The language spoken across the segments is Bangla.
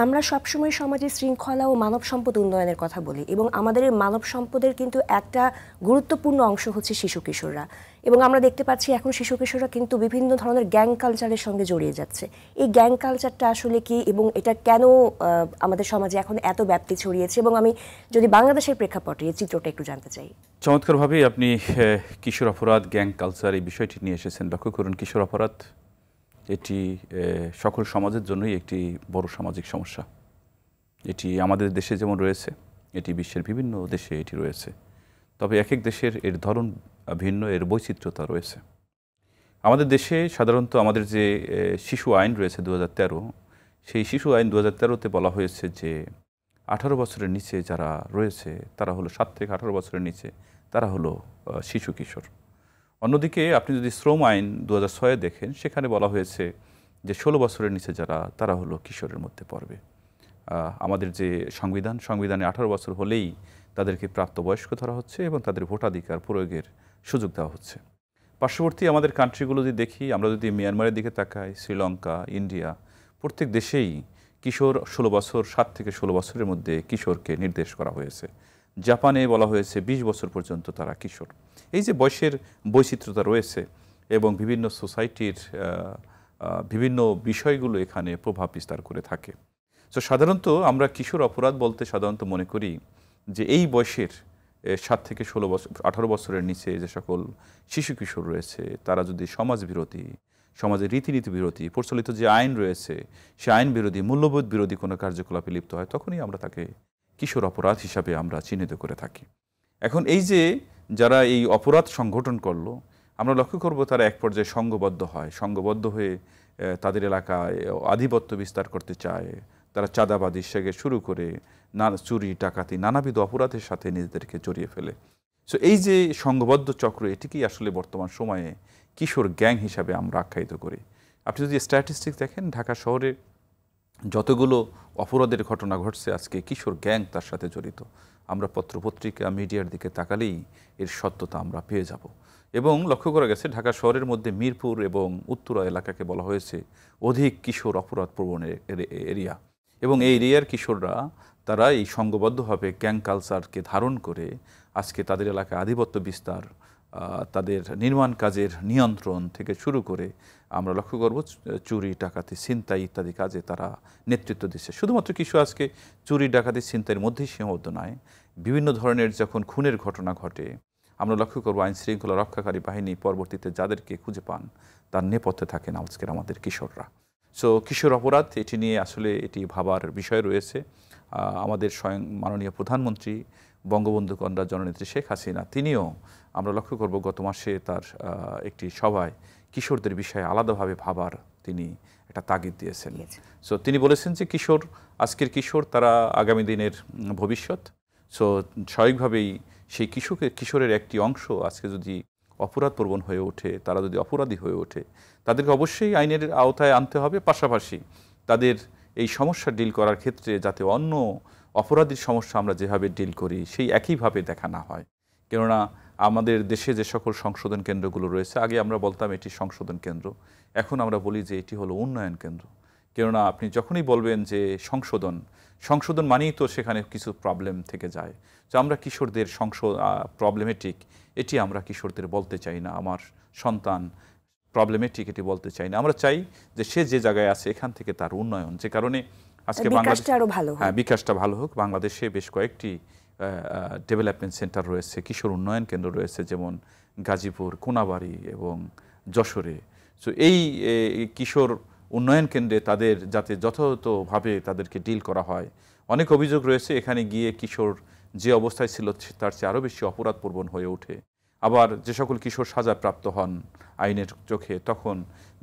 আমরা সবসময় সমাজে শৃঙ্খলা ও মানব সম্পদ উন্নয়নের কথা বলি এবং আমাদের এই মানব সম্পদের কিন্তু একটা গুরুত্বপূর্ণ অংশ হচ্ছে শিশু কিশোররা। এবং আমরা দেখতে পাচ্ছি এখন শিশু কিশোররা কিন্তু বিভিন্ন ধরনের গ্যাং কালচারের সঙ্গে জড়িয়ে যাচ্ছে। এই গ্যাং কালচারটা আসলে কি এবং এটা কেন আমাদের সমাজে এখন এত ব্যাপ্তি ছড়িয়েছে, এবং আমি যদি বাংলাদেশের প্রেক্ষাপটে এই চিত্রটা একটু জানতে চাই। চমৎকারভাবেই আপনি কিশোর অপরাধ, গ্যাং কালচার এই বিষয়টি নিয়ে এসেছেন। লক্ষ্য করুন, কিশোর অপরাধ এটি সকল সমাজের জন্যই একটি বড় সামাজিক সমস্যা। এটি আমাদের দেশে যেমন রয়েছে, এটি বিশ্বের বিভিন্ন দেশে এটি রয়েছে। তবে এক এক দেশের এর ধরন ভিন্ন, এর বৈচিত্র্যতা রয়েছে। আমাদের দেশে সাধারণত আমাদের যে শিশু আইন রয়েছে 2013, সেই শিশু আইন 2013-তে বলা হয়েছে যে 18 বছরের নিচে যারা রয়েছে তারা হলো 7 থেকে 18 বছরের নিচে, তারা হলো শিশু কিশোর। অন্যদিকে আপনি যদি শ্রম আইন 2006 দেখেন, সেখানে বলা হয়েছে যে 16 বছরের নিচে যারা, তারা হলো কিশোরের মধ্যে পড়বে। আমাদের যে সংবিধানে 18 বছর হলেই তাদেরকে প্রাপ্তবয়স্ক ধরা হচ্ছে এবং তাদের ভোটাধিকার প্রয়োগের সুযোগ দেওয়া হচ্ছে। পার্শ্ববর্তী আমাদের কান্ট্রিগুলো যদি দেখি, আমরা যদি মিয়ানমারের দিকে তাকাই, শ্রীলঙ্কা, ইন্ডিয়া, প্রত্যেক দেশেই কিশোর 16 বছর, 7 থেকে 16 বছরের মধ্যে কিশোরকে নির্দেশ করা হয়েছে। জাপানে বলা হয়েছে 20 বছর পর্যন্ত তারা কিশোর। এই যে বয়সের বৈচিত্র্যতা রয়েছে এবং বিভিন্ন সোসাইটির বিভিন্ন বিষয়গুলো এখানে প্রভাব বিস্তার করে থাকে। তো সাধারণত আমরা কিশোর অপরাধ বলতে সাধারণত মনে করি যে এই বয়সের 7 থেকে 16 বছর, 18 বছরের নিচে যে সকল শিশু কিশোর রয়েছে, তারা যদি সমাজ বিরোধী, সমাজের রীতিনীতি বিরোধী, প্রচলিত যে আইন রয়েছে সে আইন বিরোধী, মূল্যবোধ বিরোধী কোনো কার্যকলাপে লিপ্ত হয়, তখনই আমরা তাকে কিশোর অপরাধ হিসাবে আমরা চিহ্নিত করে থাকি। এখন এই যে যারা এই অপরাধ সংগঠন করলো, আমরা লক্ষ্য করব তারা এক পর্যায়ে সংঘবদ্ধ হয়, সংঘবদ্ধ হয়ে তাদের এলাকায় আধিপত্য বিস্তার করতে চায়। তারা চাঁদাবাজি থেকে শুরু করে চুরি, ডাকাতি, নানাবিধ অপরাধের সাথে নিজেদেরকে জড়িয়ে ফেলে। সো এই যে সংঘবদ্ধ চক্র, এটিকেই আসলে বর্তমান সময়ে কিশোর গ্যাং হিসাবে আমরা আখ্যায়িত করি। আপনি যদি স্ট্যাটিস্টিক্স দেখেন, ঢাকা শহরে যতগুলো অপরাধের ঘটনা ঘটছে, আজকে কিশোর গ্যাং তার সাথে জড়িত। আমরা পত্রপত্রিকা, মিডিয়ার দিকে তাকালেই এর সত্যতা আমরা পেয়ে যাব। এবং লক্ষ্য করা গেছে ঢাকা শহরের মধ্যে মিরপুর এবং উত্তরা এলাকাকে বলা হয়েছে অধিক কিশোর অপরাধ প্রবণ এরিয়া। এবং এই এরিয়ার কিশোররা তারা এই সংঘবদ্ধভাবে গ্যাং কালচারকে ধারণ করে আজকে তাদের এলাকায় আধিপত্য বিস্তার, তাদের নির্মাণ কাজের নিয়ন্ত্রণ থেকে শুরু করে আমরা লক্ষ্য করব চুরি, ডাকাতি, ছিনতাই ইত্যাদি কাজে তারা নেতৃত্ব দিচ্ছে। শুধুমাত্র কিশোর আজকে চুরি, ডাকাতি, ছিনতাইয়ের মধ্যেই সীমাবদ্ধ নয়, বিভিন্ন ধরনের যখন খুনের ঘটনা ঘটে, আমরা লক্ষ্য করব আইন শৃঙ্খলা রক্ষাকারী বাহিনী পরবর্তীতে যাদেরকে খুঁজে পান তার নেপথ্যে থাকেন আজকের আমাদের কিশোররা। সো কিশোর অপরাধ, এটি নিয়ে আসলে এটি ভাবার বিষয় রয়েছে। আমাদের স্বয়ং মাননীয় প্রধানমন্ত্রী বঙ্গবন্ধু কন্যা জননেত্রী শেখ হাসিনা, তিনিও আমরা লক্ষ্য করব গত মাসে তার একটি সভায় কিশোরদের বিষয়ে আলাদাভাবে ভাবার তিনি একটা তাগিদ দিয়েছেন। সো তিনি বলেছেন যে আজকের কিশোর তারা আগামী দিনের ভবিষ্যৎ। সো স্বাভাবিকভাবেই সেই কিশোরের একটি অংশ আজকে যদি অপরাধপ্রবণ হয়ে ওঠে, তারা যদি অপরাধী হয়ে ওঠে, তাদেরকে অবশ্যই আইনের আওতায় আনতে হবে। পাশাপাশি তাদের এই সমস্যা ডিল করার ক্ষেত্রে যাতে অন্য অপরাধীর সমস্যা আমরা যেভাবে ডিল করি সেই একইভাবে দেখা না হয়। কেননা আমাদের দেশে যে সকল সংশোধন কেন্দ্রগুলো রয়েছে, আগে আমরা বলতাম এটি সংশোধন কেন্দ্র, এখন আমরা বলি যে এটি হলো উন্নয়ন কেন্দ্র। কেননা আপনি যখনই বলবেন যে সংশোধন মানেই তো সেখানে কিছু প্রবলেম থেকে যায়। তো আমরা কিশোরদের প্রবলেমেটিক, এটি আমরা কিশোরদের বলতে চাই না। আমার সন্তান প্রবলেমেটিক, এটি বলতে চাই না। আমরা চাই যে সে যে জায়গায় আছে এখান থেকে তার উন্নয়ন, যে কারণে আজকে বিকাশটা ভালো হোক। বাংলাদেশে বেশ কয়েকটি ডেভেলপমেন্ট সেন্টার রয়েছে, কিশোর উন্নয়ন কেন্দ্র রয়েছে, যেমন গাজীপুর, কোনাবাড়ী এবং যশোরে। সো এই কিশোর উন্নয়ন কেন্দ্রে তাদের যাতে যথাযথভাবে তাদেরকে ডিল করা হয়। অনেক অভিযোগ রয়েছে এখানে গিয়ে কিশোর যে অবস্থায় ছিল তার চেয়ে আরও বেশি অপরাধপ্রবণ হয়ে ওঠে। আবার যে সকল কিশোর সাজাপ্রাপ্ত হন আইনের চোখে,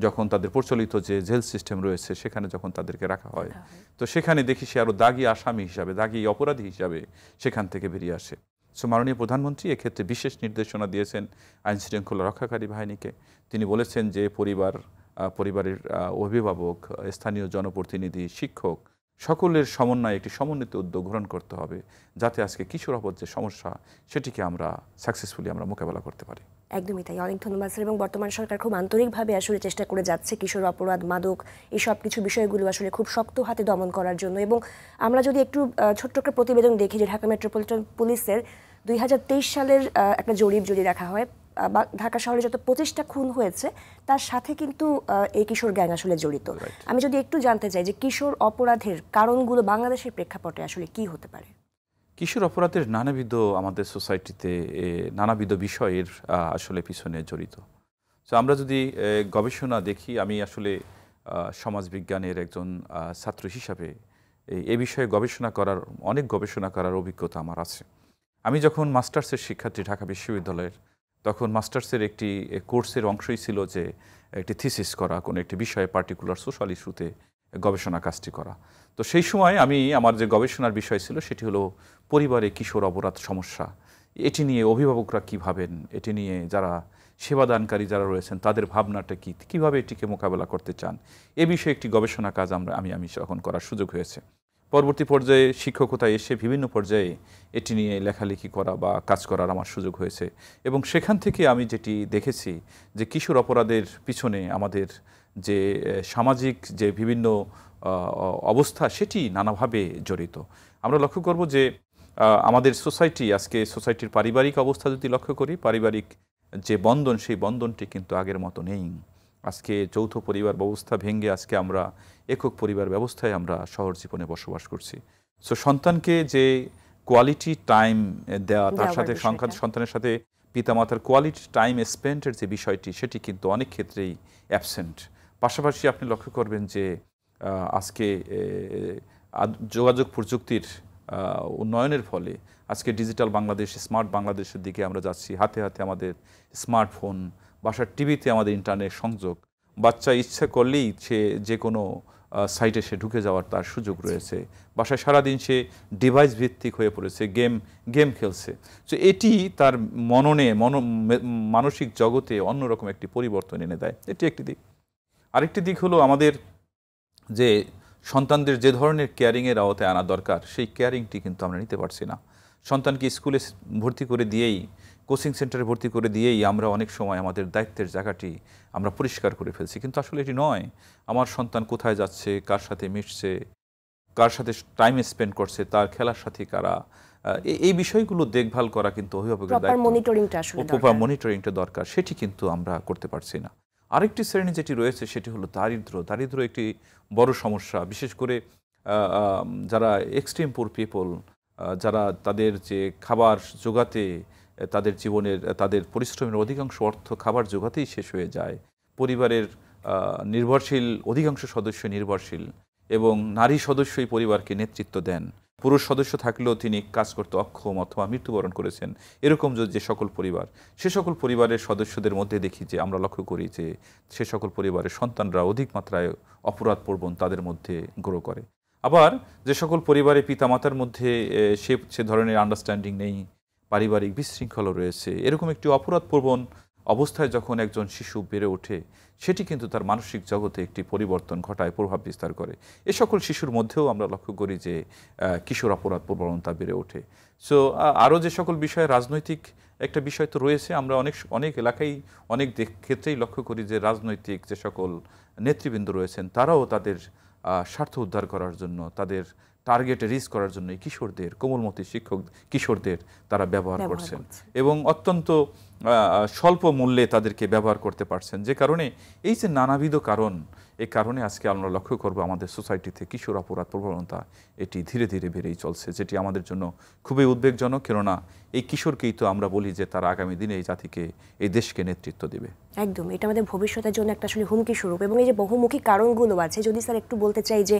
যখন তাদের প্রচলিত যে জেল সিস্টেম রয়েছে সেখানে যখন তাদেরকে রাখা হয়, তো সেখানে দেখি সে আরও দাগী আসামি হিসাবে, দাগী অপরাধী হিসাবে সেখান থেকে বেরিয়ে আসে। সো মাননীয় প্রধানমন্ত্রী এক্ষেত্রে বিশেষ নির্দেশনা দিয়েছেন আইন শৃঙ্খলা রক্ষাকারী বাহিনীকে। তিনি বলেছেন যে পরিবারের অভিভাবক, স্থানীয় জনপ্রতিনিধি, শিক্ষক সকলের সমন্বয়ে একটি সমন্বিত উদ্যোগ গ্রহণ করতে হবে, যাতে আজকে কিশোর অপরাধ যে সমস্যা সেটিকে আমরা সাকসেসফুলি মোকাবেলা করতে পারি। একদমই তাই, অনেক ধন্যবাদ স্যার। এবং বর্তমান সরকার খুব আন্তরিকভাবে আসলে চেষ্টা করে যাচ্ছে কিশোর অপরাধ, মাদক, এই সব কিছু বিষয়গুলো আসলে খুব শক্ত হাতে দমন করার জন্য। এবং আমরা যদি একটু ছোট্ট একটা প্রতিবেদন দেখি যে ঢাকা মেট্রোপলিটন পুলিশের 2023 সালের একটা জরিপ যদি দেখা হয়, ঢাকা শহরে যত 25টা খুন হয়েছে তার সাথে কিন্তু এই কিশোর গ্যাং আসলে জড়িত। আমি যদি একটু জানতে চাই যে কিশোর অপরাধের কারণগুলো বাংলাদেশের প্রেক্ষাপটে আসলে কি হতে পারে? কিশোর অপরাধের নানাবিধ আমাদের সোসাইটিতে নানাবিধ বিষয়ের আসলে পিছনে জড়িত। তো আমরা যদি গবেষণা দেখি, আমি আসলে সমাজবিজ্ঞানের একজন ছাত্র হিসাবে এ বিষয়ে অনেক গবেষণা করার অভিজ্ঞতা আমার আছে। আমি যখন মাস্টার্সের শিক্ষার্থী ঢাকা বিশ্ববিদ্যালয়ের, তখন মাস্টার্সের একটি কোর্সের অংশই ছিল যে একটি থিসিস করা, কোনো একটি বিষয়ে পার্টিকুলার সোশ্যাল ইস্যুতে গবেষণা কাজটি করা। তো সেই সময় আমার যে গবেষণার বিষয় ছিল সেটি হলো পরিবারে কিশোর অপরাধ সমস্যা। এটি নিয়ে অভিভাবকরা কী ভাবেন, এটি নিয়ে যারা সেবাদানকারী যারা রয়েছেন তাদের ভাবনাটা কী, কীভাবে এটিকে মোকাবেলা করতে চান, এ বিষয়ে একটি গবেষণা কাজ আমি তখন করার সুযোগ হয়েছে। পরবর্তী পর্যায়ে শিক্ষকতায় এসে বিভিন্ন পর্যায়ে এটি নিয়ে লেখালেখি করা বা কাজ করার আমার সুযোগ হয়েছে। এবং সেখান থেকে আমি যেটি দেখেছি যে কিশোর অপরাধের পিছনে আমাদের যে সামাজিক যে বিভিন্ন অবস্থা সেটি নানাভাবে জড়িত। আমরা লক্ষ্য করব যে আমাদের সোসাইটির পারিবারিক অবস্থা যদি লক্ষ্য করি, পারিবারিক যে বন্ধন, সেই বন্ধনটি কিন্তু আগের মতো নেই। আজকে যৌথ পরিবার ব্যবস্থা ভেঙে আজকে আমরা একক পরিবার ব্যবস্থায় আমরা শহর জীবনে বসবাস করছি। সো সন্তানকে যে কোয়ালিটি টাইম দেওয়া, তার সাথে সন্তানের সাথে পিতামাতার কোয়ালিটি টাইম স্পেন্ডের যে বিষয়টি, সেটি কিন্তু অনেক ক্ষেত্রেই অ্যাবসেন্ট। পাশাপাশি আপনি লক্ষ্য করবেন যে আজকে যোগাযোগ প্রযুক্তির উন্নয়নের ফলে আজকে ডিজিটাল বাংলাদেশ, স্মার্ট বাংলাদেশের দিকে আমরা যাচ্ছি। হাতে হাতে আমাদের স্মার্টফোন, বাসার টিভিতে আমাদের ইন্টারনেট সংযোগ, বাচ্চা ইচ্ছা করলেই সে যে কোনো সাইটে সে ঢুকে যাওয়ার তার সুযোগ রয়েছে। বাসায় সারাদিন সে ডিভাইস ভিত্তিক হয়ে পড়েছে, গেম খেলছে। তো এটি তার মানসিক জগতে অন্যরকম একটি পরিবর্তন এনে দেয়। এটি একটি দিক। আরেকটি দিক হলো আমাদের যে সন্তানদের যে ধরনের কেয়ারিংয়ের আওতায় আনা দরকার, সেই কেয়ারিংটি কিন্তু আমরা নিতে পারছি না। সন্তানকে স্কুলে ভর্তি করে দিয়েই, কোচিং সেন্টারে ভর্তি করে দিয়েই আমরা অনেক সময় আমাদের দায়িত্বের জায়গাটি আমরা পরিষ্কার করে ফেলছি, কিন্তু আসলে এটি নয়। আমার সন্তান কোথায় যাচ্ছে, কার সাথে মিশছে, কার সাথে টাইম স্পেন্ড করছে, তার খেলার সাথী কারা, এই বিষয়গুলো দেখভাল করা কিন্তু অভিভাবকের দায়িত্ব, প্রপার মনিটরিংটা দরকার। সেটি কিন্তু আমরা করতে পারছি না। আরেকটি শ্রেণী যেটি রয়েছে সেটি হলো দারিদ্র একটি বড় সমস্যা। বিশেষ করে যারা এক্সট্রিম পুর পিপল, যারা তাদের যে খাবার জোগাতে, তাদের জীবনের তাদের পরিশ্রমের অধিকাংশ অর্থ খাবার জোগাতেই শেষ হয়ে যায়। পরিবারের অধিকাংশ সদস্য নির্ভরশীল এবং নারী সদস্যই পরিবারকে নেতৃত্ব দেন। পুরুষ সদস্য থাকলেও তিনি কাজ করতে অক্ষম অথবা মৃত্যুবরণ করেছেন। এরকম যে সকল পরিবার, সে সকল পরিবারের সদস্যদের মধ্যে দেখি যে আমরা লক্ষ্য করি যে সে সকল পরিবারের সন্তানরা অধিক মাত্রায় অপরাধপ্রবণ তাদের মধ্যে গ্রো করে। আবার যে সকল পরিবারে পিতামাতার মধ্যে সে ধরনের আন্ডারস্ট্যান্ডিং নেই, পারিবারিক বিশৃঙ্খলা রয়েছে, এরকম একটি অপরাধপ্রবণ অবস্থায় যখন একজন শিশু বেড়ে ওঠে, সেটি কিন্তু তার মানসিক জগতে একটি পরিবর্তন ঘটায়, প্রভাব বিস্তার করে। এ সকল শিশুর মধ্যেও আমরা লক্ষ্য করি যে কিশোর অপরাধ প্রবণতা বেড়ে ওঠে। সো আরও যে সকল বিষয়ে রাজনৈতিক একটা বিষয় তো রয়েছে। আমরা অনেক এলাকায় অনেক ক্ষেত্রেই লক্ষ্য করি যে রাজনৈতিক যে সকল নেতৃবৃন্দ রয়েছেন তারাও তাদের স্বার্থ উদ্ধার করার জন্য, তাদের টার্গেটে রিচ করার জন্য কোমলমতি কিশোরদের তারা ব্যবহার করছেন এবং অত্যন্ত স্বল্প মূল্যে তাদেরকে ব্যবহার করতে পারছেন। যে কারণে এই যে নানাবিধ কারণ, এই কারণে আজকে আমরা লক্ষ্য করব আমাদের সোসাইটিতে কিশোর অপরাধ প্রবণতা এটি ধীরে ধীরে বেড়েই চলছে, যেটি আমাদের জন্য খুবই উদ্বেগজনক। কেননা এই কিশোরকেই তো আমরা বলি যে তারা আগামী দিনে এই জাতিকে, এই দেশকে নেতৃত্ব দেবে। একদম, এটা আমাদের ভবিষ্যতের জন্য একটা আসলে হুমকি স্বরূপ। এবং এই যে বহুমুখী কারণগুলো আছে, যদি স্যার একটু বলতে চাই যে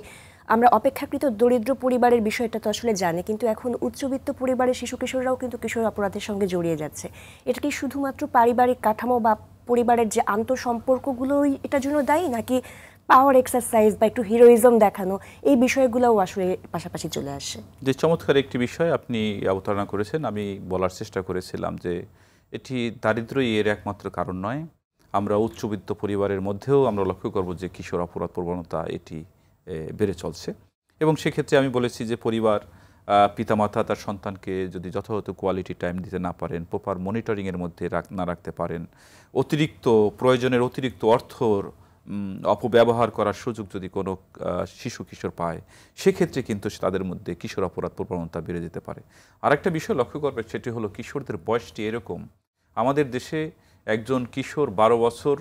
আমরা অপেক্ষাকৃত দরিদ্র পরিবারের বিষয়টা তো আসলে জানি, কিন্তু এখন উচ্চবিত্ত পরিবারের শিশু কিশোররাও কিন্তু কিশোর অপরাধের সঙ্গে জড়িয়ে যাচ্ছে। এটা কি শুধুমাত্র পারিবারিক কাঠামো বা পরিবারের যে আন্তঃসম্পর্কগুলোই এটার জন্য দায়ী, নাকি পাওয়ার এক্সারসাইজ বা একটু হিরোইজম দেখানো, এই বিষয়গুলোও আসলে পাশাপাশি চলে আসে? যে চমৎকার একটি বিষয় আপনি অবতারণা করেছেন। আমি বলার চেষ্টা করেছিলাম যে এটি দারিদ্র্যই এর একমাত্র কারণ নয়। আমরা উচ্চবিত্ত পরিবারের মধ্যেও আমরা লক্ষ্য করব যে কিশোর অপরাধ প্রবণতা এটি বেড়ে চলছে। এবং সেক্ষেত্রে আমি বলেছি যে পরিবার পিতামাতা তার সন্তানকে যদি যথাযথ কোয়ালিটি টাইম দিতে না পারেন, প্রপার মনিটরিংয়ের মধ্যে না রাখতে পারেন, অতিরিক্ত প্রয়োজনের অতিরিক্ত অর্থর অপব্যবহার করার সুযোগ যদি কোনো শিশু কিশোর পায়, সেক্ষেত্রে কিন্তু তাদের মধ্যে কিশোর অপরাধ প্রবণতা বেড়ে যেতে পারে। আরেকটা বিষয় লক্ষ্য করবেন, সেটি হলো কিশোরদের বয়সটি এরকম, আমাদের দেশে একজন কিশোর 12 বছর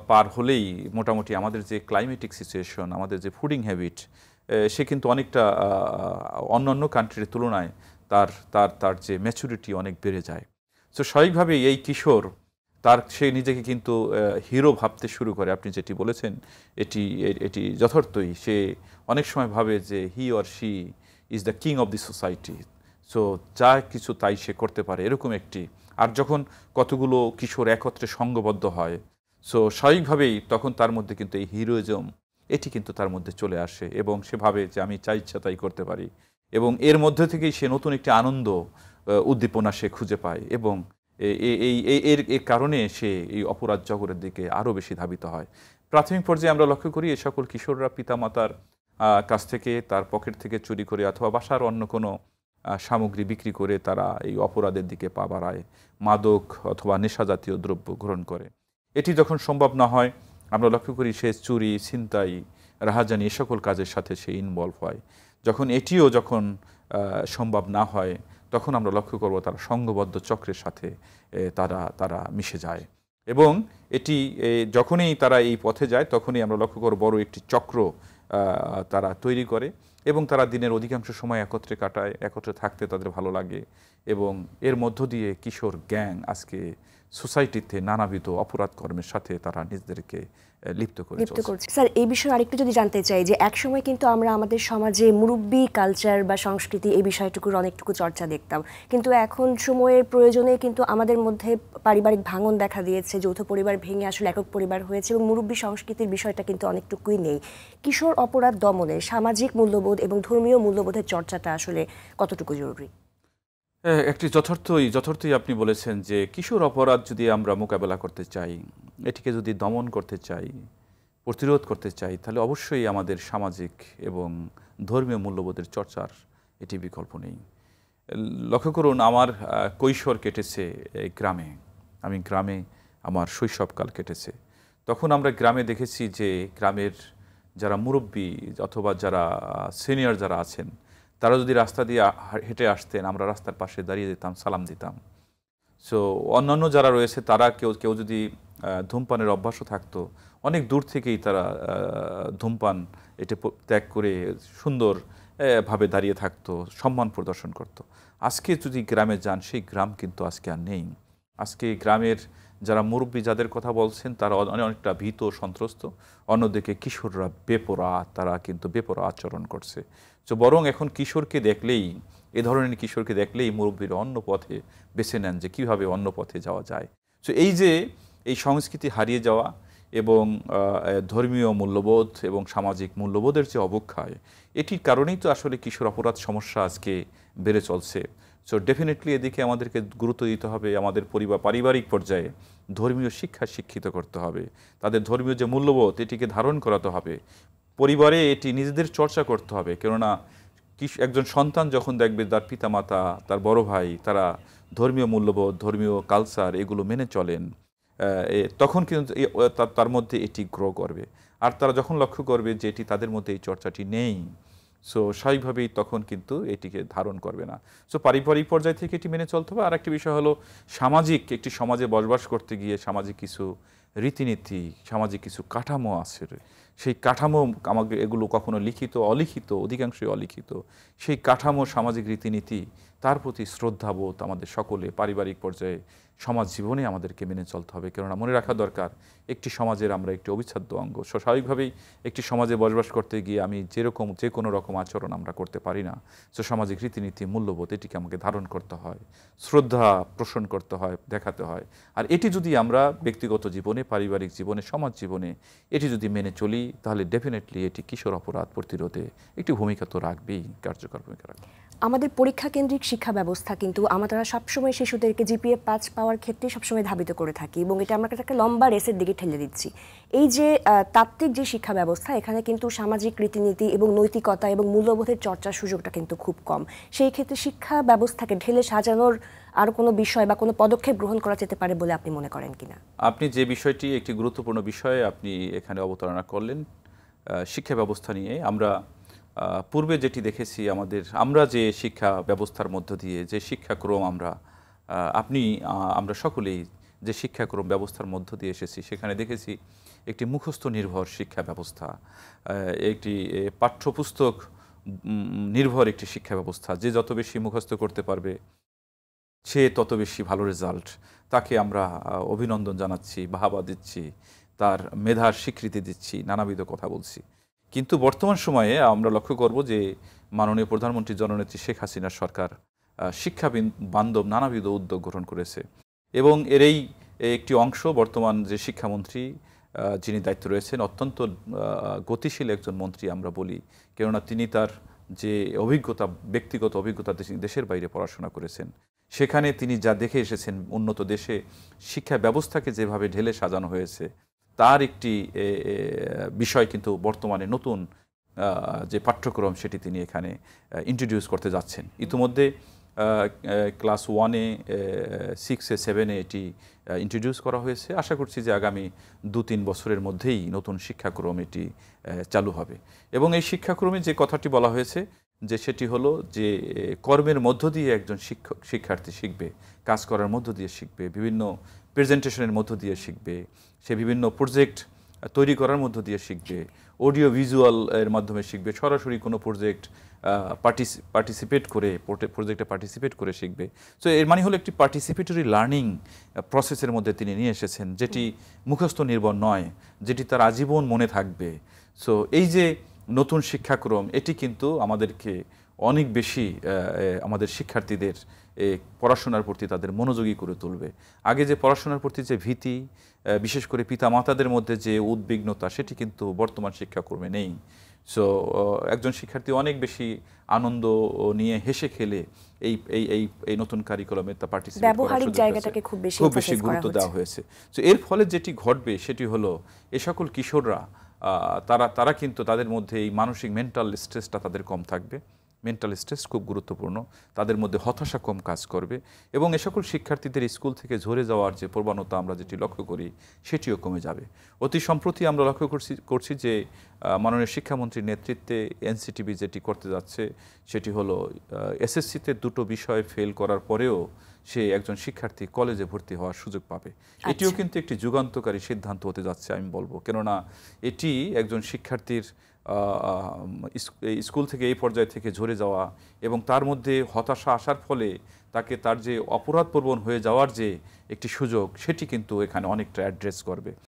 পার হলেই মোটামুটি আমাদের যে ক্লাইমেটিক সিচুয়েশন, আমাদের যে ফুডিং হ্যাবিট, সে কিন্তু অনেকটা অন্যান্য কান্ট্রির তুলনায় তার যে ম্যাচুরিটি অনেক বেড়ে যায়। সো স্বাভাবিকভাবেই এই কিশোর সে নিজেকে কিন্তু হিরো ভাবতে শুরু করে। আপনি যেটি বলেছেন এটি যথার্থই। সে অনেক সময় ভাবে যে he or she is the king of the society, so যা কিছু তাই সে করতে পারে, এরকম একটি। আর যখন কতগুলো কিশোর একত্রে সঙ্গবদ্ধ হয়, সো স্বাভাবিকভাবেই তখন তার মধ্যে কিন্তু এই হিরোইজম এটি কিন্তু তার মধ্যে চলে আসে এবং সে ভাবে যে আমি যা ইচ্ছা তাই করতে পারি, এবং এর মধ্যে থেকেই সে নতুন একটি আনন্দ উদ্দীপনা সে খুঁজে পায়, এবং এর কারণে সে এই অপরাধ জগতের দিকে আরও বেশি ধাবিত হয়। প্রাথমিক পর্যায়ে আমরা লক্ষ্য করি এ সকল কিশোররা পিতামাতার কাছ থেকে, তার পকেট থেকে চুরি করে অথবা বাসার অন্য কোনো সামগ্রী বিক্রি করে তারা এই অপরাধের দিকে পা বাড়ায়, মাদক অথবা নেশা জাতীয় দ্রব্য গ্রহণ করে। এটি যখন সম্ভব না হয়, আমরা লক্ষ্য করি সে চুরি, ছিনতাই, রাহাজানি এ সকল কাজের সাথে সে ইনভলভ হয়। যখন এটিও সম্ভব না হয়, তখন আমরা লক্ষ্য করব তারা সংঘবদ্ধ চক্রের সাথে তারা মিশে যায়, এবং এটি যখনই তারা এই পথে যায় তখনই আমরা লক্ষ্য করব বড় একটি চক্র তারা তৈরি করে, এবং তারা দিনের অধিকাংশ সময় একত্রে কাটায়, একত্রে থাকতে তাদের ভালো লাগে, এবং এর মধ্য দিয়ে কিশোর গ্যাং আজকে সোসাইটিতে নানাবিধ অপরাধ কর্মের সাথে তারা নিজেদেরকে লিপ্ত করছে। স্যার, এই বিষয়ে আরেকটু যদি জানতে চাই যে একসময় কিন্তু আমরা আমাদের সমাজে মুরব্বি কালচার বা সংস্কৃতি এই বিষয়টুকুর অনেকটুকু চর্চা দেখতাম, কিন্তু এখন সময়ের প্রয়োজনে কিন্তু আমাদের মধ্যে পারিবারিক ভাঙন দেখা দিয়েছে, যৌথ পরিবার ভেঙে আসলে একক পরিবার হয়েছে, এবং মুরব্বি সংস্কৃতির বিষয়টা কিন্তু অনেকটুকুই নেই। কিশোর অপরাধ দমনে সামাজিক মূল্যবোধ এবং ধর্মীয় মূল্যবোধের চর্চাটা আসলে কতটুকু জরুরি? একটি যথার্থই আপনি বলেছেন যে কিশোর অপরাধ যদি আমরা মোকাবেলা করতে চাই, এটিকে যদি দমন করতে চাই, প্রতিরোধ করতে চাই, তাহলে অবশ্যই আমাদের সামাজিক এবং ধর্মীয় মূল্যবোধের চর্চার এটি বিকল্প নেই। লক্ষ্য করুন, আমার কৈশোর কেটেছে গ্রামে, আমি গ্রামে আমার শৈশবকাল কেটেছে। তখন আমরা গ্রামে দেখেছি যে গ্রামের যারা মুরব্বী অথবা যারা সিনিয়র যারা আছেন, তারা যদি রাস্তা দিয়ে হেঁটে আসতেন, আমরা রাস্তার পাশে দাঁড়িয়ে দিতাম, সালাম দিতাম। সো অন্যান্য যারা রয়েছে তারা কেউ যদি ধূমপানের অভ্যাসও থাকতো, অনেক দূর থেকেই তারা ধূমপান এটা ত্যাগ করে সুন্দর ভাবে দাঁড়িয়ে থাকতো, সম্মান প্রদর্শন করত। আজকে যদি গ্রামে যান, সেই গ্রাম কিন্তু আজকে আর নেই। আজকে গ্রামের যারা মুরব্বী যাদের কথা বলছেন তারা অনেকটা ভীত সন্ত্রস্ত, অন্যদিকে কিশোররা বেপরোয়া, তারা কিন্তু বেপরোয়া আচরণ করছে। তো বরং এখন কিশোরকে দেখলেই, এ ধরনের কিশোরকে দেখলেই মুরব্বীরা অন্য পথে বেছে নেন যে কীভাবে অন্য পথে যাওয়া যায়। তো এই সংস্কৃতি হারিয়ে যাওয়া এবং ধর্মীয় মূল্যবোধ এবং সামাজিক মূল্যবোধের যে অবক্ষয়, এটির কারণেই তো আসলে কিশোর অপরাধ সমস্যা আজকে বেড়ে চলছে। সো ডেফিনেটলি এদিকে আমাদেরকে গুরুত্ব দিতে হবে। আমাদের পারিবারিক পর্যায়ে ধর্মীয় শিক্ষিত করতে হবে, তাদের ধর্মীয় যে মূল্যবোধ এটিকে ধারণ করাতে হবে, পরিবারে এটি নিজেদের চর্চা করতে হবে। কেননা একজন সন্তান যখন দেখবে তার পিতামাতা, তার বড় ভাই তারা ধর্মীয় মূল্যবোধ, ধর্মীয় কালচার এগুলো মেনে চলেন, তখন কিন্তু তার মধ্যে এটি গ্রো করবে। আর তারা যখন লক্ষ্য করবে যে এটি তাদের মধ্যে এই চর্চাটি নেই, সো স্বাভাবিকভাবেই তখন কিন্তু এটিকে ধারণ করবে না। সো পারিবারিক পর্যায় থেকে এটি মেনে চলতে হবে। আর একটি বিষয় হলো একটি সমাজে বসবাস করতে গিয়ে সামাজিক কিছু রীতিনীতি, সামাজিক কিছু কাঠামো আছে, সেই কাঠামো আমাকে এগুলো কখনো লিখিত অলিখিত, অধিকাংশই অলিখিত, সেই কাঠামো সামাজিক রীতিনীতি তার প্রতি শ্রদ্ধাবোধ আমাদের সকলে পারিবারিক পর্যায়ে সমাজ জীবনে আমাদেরকে মেনে চলতে হবে। কেননা মনে রাখা দরকার, একটি সমাজের আমরা একটি অবিচ্ছেদ্য অঙ্গ। স্বাভাবিকভাবেই একটি সমাজে বসবাস করতে গিয়ে আমি যে কোনো রকম আচরণ আমরা করতে পারি না। সো সামাজিক রীতিনীতি, মূল্যবোধ এটিকে আমাকে ধারণ করতে হয়, শ্রদ্ধা পোষণ করতে হয়, দেখাতে হয়। আর এটি যদি আমরা ব্যক্তিগত জীবনে, পারিবারিক জীবনে, সমাজ জীবনে এটি যদি মেনে চলি, তাহলে ডেফিনেটলি এটি কিশোর অপরাধ প্রতিরোধে একটি ভূমিকা তো রাখবেই, কার্যকর ভূমিকা রাখবে। আমাদের পরীক্ষা কেন্দ্রিক শিক্ষা ব্যবস্থা কিন্তু আমরা সবসময় শিশুদেরকে জিপিএ 5 পাওয়ার ক্ষেত্রে সবসময় ধাবিত করে থাকি এবং এটা আমরা একটা লম্বা রেসের দিকে ঠেলে দিচ্ছি। এই যে তাত্ত্বিক যে শিক্ষা ব্যবস্থা, এখানে কিন্তু সামাজিক রীতিনীতি এবং নৈতিকতা এবং মূল্যবোধের চর্চার সুযোগটা কিন্তু খুব কম। সেই ক্ষেত্রে শিক্ষা ব্যবস্থাকে ঢেলে সাজানোর আরও কোনো বিষয় বা কোনো পদক্ষেপ গ্রহণ করা যেতে পারে বলে আপনি মনে করেন কিনা? আপনি যে বিষয়টি, একটি গুরুত্বপূর্ণ বিষয়ে আপনি এখানে অবতারণা করলেন শিক্ষা ব্যবস্থা নিয়ে। আমরা পূর্বে যেটি দেখেছি, আমরা যে শিক্ষা ব্যবস্থার মধ্য দিয়ে যে শিক্ষাক্রম আমরা সকলেই যে শিক্ষাক্রম ব্যবস্থার মধ্য দিয়ে এসেছি, সেখানে দেখেছি একটি মুখস্থ নির্ভর শিক্ষা ব্যবস্থা, একটি পাঠ্যপুস্তক নির্ভর একটি শিক্ষা ব্যবস্থা। যে যত বেশি মুখস্থ করতে পারবে সে তত বেশি ভালো রেজাল্ট, তাকে আমরা অভিনন্দন জানাচ্ছি, বাহাবা দিচ্ছি, তার মেধার স্বীকৃতি দিচ্ছি, নানাবিধ কথা বলছি। কিন্তু বর্তমান সময়ে আমরা লক্ষ্য করব যে মাননীয় প্রধানমন্ত্রী জননেত্রী শেখ হাসিনার সরকার শিক্ষা বান্ধব নানাবিধ উদ্যোগ গ্রহণ করেছে এবং এরই একটি অংশ বর্তমান যে শিক্ষামন্ত্রী যিনি দায়িত্ব রয়েছেন, অত্যন্ত গতিশীল একজন মন্ত্রী আমরা বলি, কেননা তিনি তার যে অভিজ্ঞতা, ব্যক্তিগত অভিজ্ঞতা, দেশের বাইরে পড়াশোনা করেছেন, সেখানে তিনি যা দেখে এসেছেন উন্নত দেশে শিক্ষা ব্যবস্থাকে যেভাবে ঢেলে সাজানো হয়েছে, তার একটি বিষয় কিন্তু বর্তমানে নতুন যে পাঠ্যক্রম সেটি তিনি এখানে ইন্ট্রোডিউস করতে যাচ্ছেন। ইতিমধ্যে ক্লাস 1-এ, 6-এ, 7-এ এটি ইন্ট্রোডিউস করা হয়েছে। আশা করছি যে আগামী 2-3 বছরের মধ্যেই নতুন শিক্ষাক্রম এটি চালু হবে। এবং এই শিক্ষাক্রমে যে কথাটি বলা হয়েছে যে সেটি হলো যে কর্মের মধ্য দিয়ে একজন শিক্ষার্থী শিখবে, কাজ করার মধ্য দিয়ে শিখবে, বিভিন্ন প্রেজেন্টেশনের মধ্য দিয়ে শিখবে, সে বিভিন্ন প্রজেক্ট তৈরি করার মধ্য দিয়ে শিখবে, অডিও ভিজুয়াল এর মাধ্যমে শিখবে, সরাসরি কোনো প্রজেক্ট প্রজেক্টে পার্টিসিপেট করে শিখবে। সো এর মানে হলো একটি পার্টিসিপেটরি লার্নিং প্রসেসের মধ্যে তিনি নিয়ে এসেছেন, যেটি মুখস্থ নির্ভর নয়, যেটি তার আজীবন মনে থাকবে। সো এই যে নতুন শিক্ষাক্রম, এটি কিন্তু আমাদেরকে অনেক বেশি আমাদের শিক্ষার্থীদের পড়াশোনার প্রতি তাদের মনোযোগী করে তুলবে। আগে যে পড়াশোনার প্রতি যে ভীতি, বিশেষ করে পিতামাতাদের মধ্যে যে উদ্বিগ্নতা, সেটি কিন্তু বর্তমান শিক্ষাক্রমে নেই। সো একজন শিক্ষার্থী অনেক বেশি আনন্দ নিয়ে হেসে খেলে এই নতুন কারিকুলামে তা পার্টিসিপেট করার সুযোগ, খুব বেশি গুরুত্ব দেওয়া হয়েছে। সো এর ফলে যেটি ঘটবে সেটি হলো এ সকল কিশোররা তারা কিন্তু তাদের মধ্যে এই মানসিক মেন্টাল স্ট্রেসটা তাদের কম থাকবে। মেন্টাল স্ট্রেস খুব গুরুত্বপূর্ণ, তাদের মধ্যে হতাশা কম কাজ করবে এবং এ সকল শিক্ষার্থীদের স্কুল থেকে ঝরে যাওয়ার যে প্রবণতা আমরা যেটি লক্ষ্য করি সেটিও কমে যাবে। অতি সম্প্রতি আমরা লক্ষ্য করছি যে মাননীয় শিক্ষামন্ত্রীর নেতৃত্বে এনসিটিবি যেটি করতে যাচ্ছে সেটি হলো এসএসসিতে 2টো বিষয় ফেল করার পরেও সে একজন শিক্ষার্থী কলেজে ভর্তি হওয়ার সুযোগ পাবে। এটিও কিন্তু একটি যুগান্তকারী সিদ্ধান্ত হতে যাচ্ছে আমি বলবো, কেননা এটি একজন শিক্ষার্থীর স্কুল থেকে এই পর্যায় থেকে ঝরে যাওয়া এবং তার মধ্যে হতাশা আসার ফলে তাকে তার যে অপরাধপ্রবণ হয়ে যাওয়ার যে একটি সুযোগ, সেটি কিন্তু এখানে অনেকটা অ্যাড্রেস করবে।